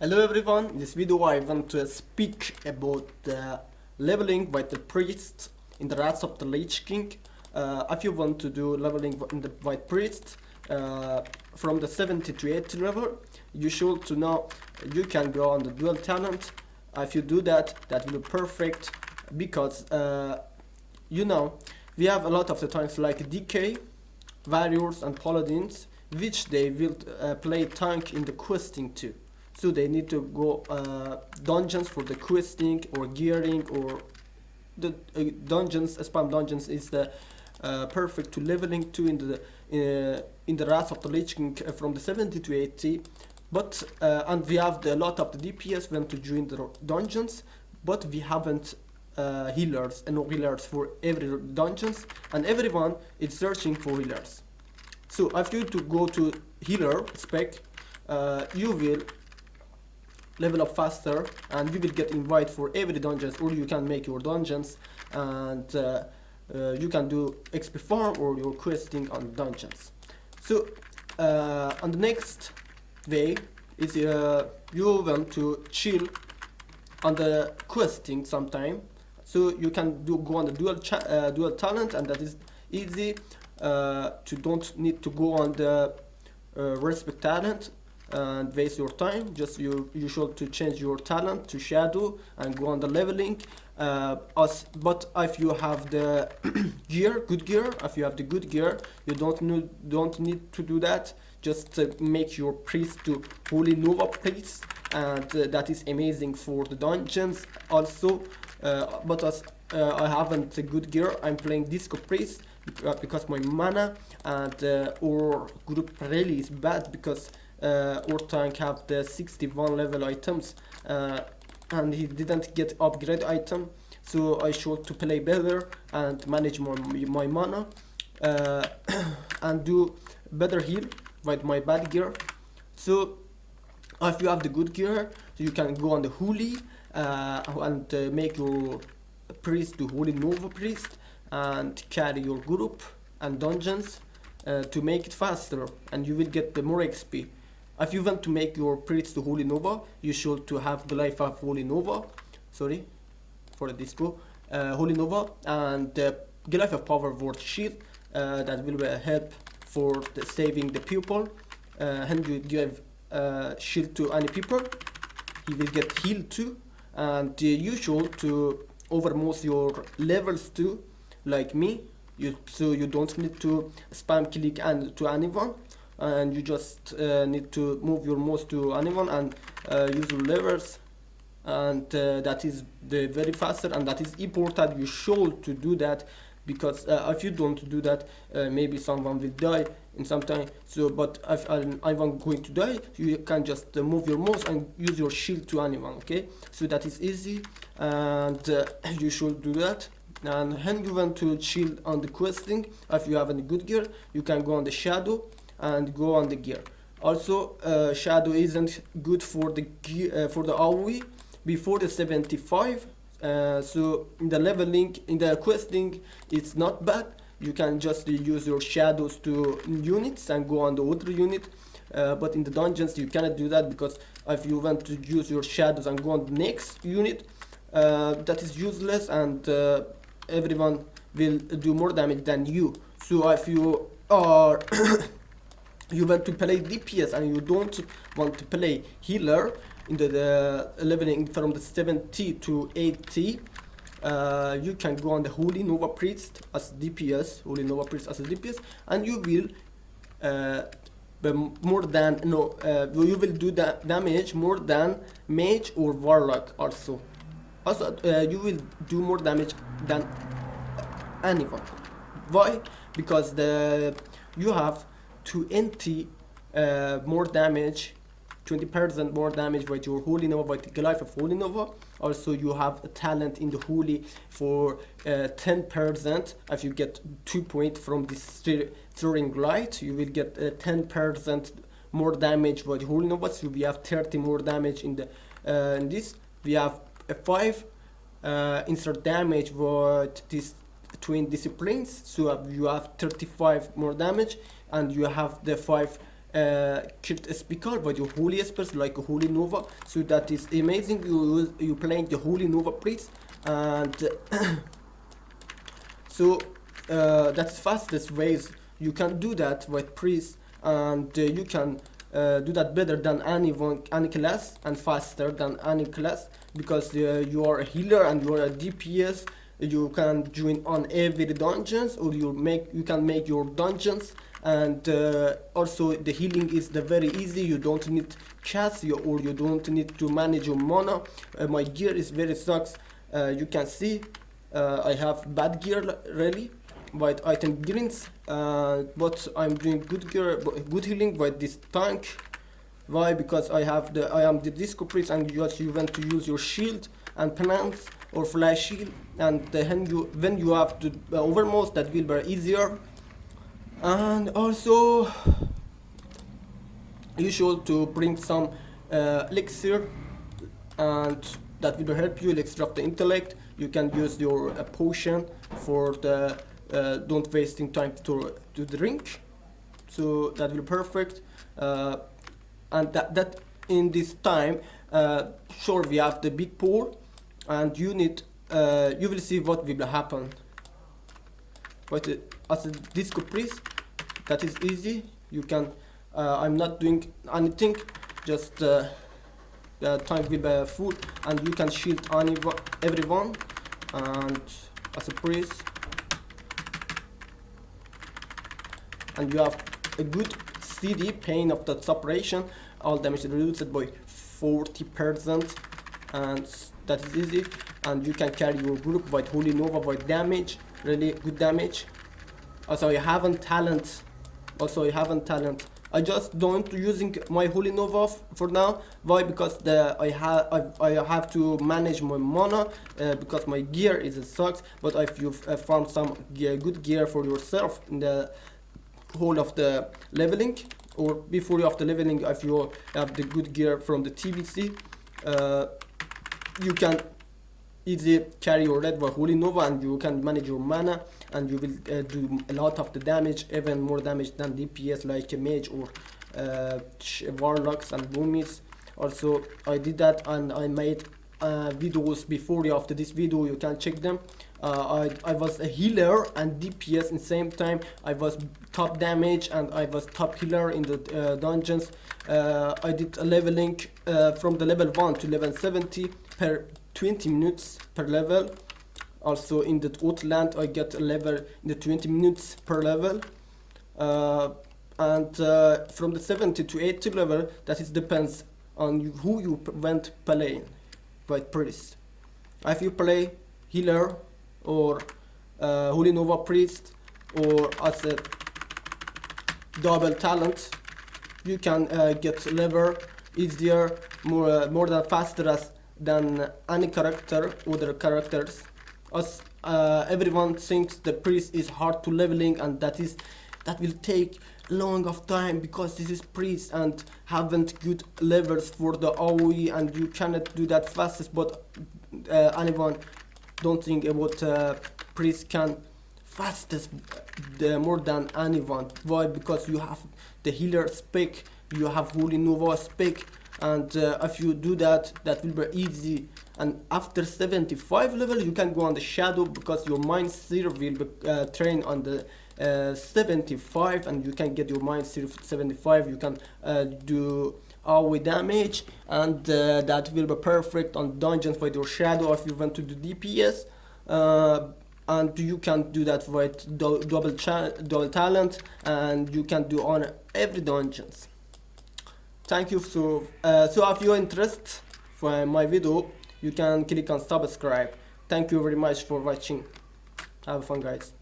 Hello everyone, in this video I want to speak about the leveling by the priest in the Wrath of the Lich King. If you want to do leveling in the White Priest from the 70 to 80 level, you should to know you can go on the dual talent. If you do that, that will be perfect because we have a lot of the tanks like DK, warriors and paladins, which they will play tank in the questing too. So they need to go dungeons for the questing or gearing, or the dungeons. Spam dungeons is the perfect to leveling to in the Wrath of the Lich King from the 70 to 80. But and we have a lot of the DPS want to join the dungeons, but we haven't healers and no healers for every dungeons, and everyone is searching for healers. So if you to go to healer spec, you will level up faster and you will get invite for every dungeons, or you can make your dungeons and you can do XP farm or your questing on dungeons. So on the next way is you want to chill on the questing sometime, so you can go on the dual talent, and that is easy. To don't need to go on the respect talent and waste your time. Just you should to change your talent to shadow and go on the leveling. But if you have the good gear, if you have the good gear, you don't need to do that. Just make your priest to holy Nova priest, and that is amazing for the dungeons also. But as I haven't a good gear, I'm playing disco priest because my mana and our group really is bad, because our tank have the 61 level items and he didn't get upgrade item, so I should to play better and manage my mana and do better heal with my bad gear. So if you have the good gear, you can go on the holy and make your priest to holy Nova priest and carry your group and dungeons to make it faster, and you will get the more XP. If you want to make your priest to holy Nova, you should to have the life of holy Nova, sorry for the disco, holy Nova, and the life of power word shield that will help for saving the people. And you give shield to any people, he will get healed too, and you should to overmost your levels too, like me. So you don't need to spam click and to anyone, and you just need to move your mouse to anyone and use your levers, and that is the very faster, and that is important. You should to do that, because if you don't do that, maybe someone will die in some time. So but if I'm going to die, you can just move your mouse and use your shield to anyone. Okay, so that is easy, and you should do that. And when you want to chill on the questing, if you have any good gear, you can go on the shadow and go on the gear. Also shadow isn't good for the gear, for the AoE before the 75. So in the leveling, in the questing, it's not bad. You can just use your shadows to units and go on the other unit, but in the dungeons you cannot do that, because if you want to use your shadows and go on the next unit, that is useless, and everyone will do more damage than you. So if you are you want to play DPS and you don't want to play healer in the leveling from the 70 to 80, you can go on the holy Nova priest as DPS, holy Nova priest as a DPS, and you will more than you will do that damage more than mage or warlock also. Also you will do more damage than anyone. Why? Because you have 20 more damage, 20% more damage with your holy Nova, with the life of holy Nova. Also you have a talent in the holy for 10%. If you get 2 points from this throwing light, you will get 10% more damage with holy Nova. So we have 30 more damage in the in this. We have a 5 insert damage with this twin disciplines, so you have 35 more damage, and you have the 5 killed a speaker with your holy spells like a holy nova, so that is amazing. You playing the holy nova priest, and so that's fastest ways you can do that with priest, and you can do that better than any class and faster than any class, because you are a healer and you are a DPS. You can join on every dungeons, or you can make your dungeons, and also the healing is the very easy. You don't need cast or you don't need to manage your mana. My gear is very sucks. You can see I have bad gear really, with item greens, but I'm doing good gear, good healing with this tank. Why? Because I am the disco priest, and you want to use your shield and penance or flash shield, and when you have to overmost, that will be easier. And also you should to bring some elixir, and that will help you elixir of the intellect. You can use your potion for the don't wasting time to drink, so that will be perfect. And that in this time, sure, we have the big pool, and you will see what will happen. But as a disco priest, that is easy. You can I'm not doing anything, just the tank will be full, and you can shield everyone. And as a priest, and you have a good CD pain of the separation, all damage reduced by 40%, and that is easy. And you can carry your group with holy nova with damage, really good damage. Also I haven't talent. I just don't using my holy nova for now. Why? Because I have to manage my mana, because my gear is a sucks. But if you found some good gear for yourself in the whole of the leveling, or before you have the leveling, if you have the good gear from the TBC, you can easily carry your red by holy nova, and you can manage your mana, and you will do a lot of the damage, even more damage than DPS like a mage or warlocks and boomies. Also I did that, and I made videos before you after this video, you can check them. I was a healer and DPS in same time. I was top damage and I was top healer in the dungeons. I did a leveling from the level 1 to level 70 per 20 minutes per level. Also in the Wotlk I get a level in the 20 minutes per level. And from the 70 to 80 level, that is depends on who you went playing with priest. If you play healer or holy nova priest, or as a double talent, you can get level easier, more than faster than any character, other characters. As everyone thinks the priest is hard to leveling, and that will take long of time, because this is priest and haven't good levels for the AoE, and you cannot do that fastest. But anyone don't think about priest can fastest more than anyone. Why? Because you have the healer spec, you have holy nova spec, and if you do that, that will be easy. And after 75 level, you can go on the shadow, because your mind sphere will be trained on the 75, and you can get your mind sphere 75. You can do AoE damage, and that will be perfect on dungeons with your shadow if you want to do DPS. And you can do that with double talent, and you can do on every dungeons. Thank you. So if you are interested for my video, you can click on subscribe. Thank you very much for watching. Have fun, guys.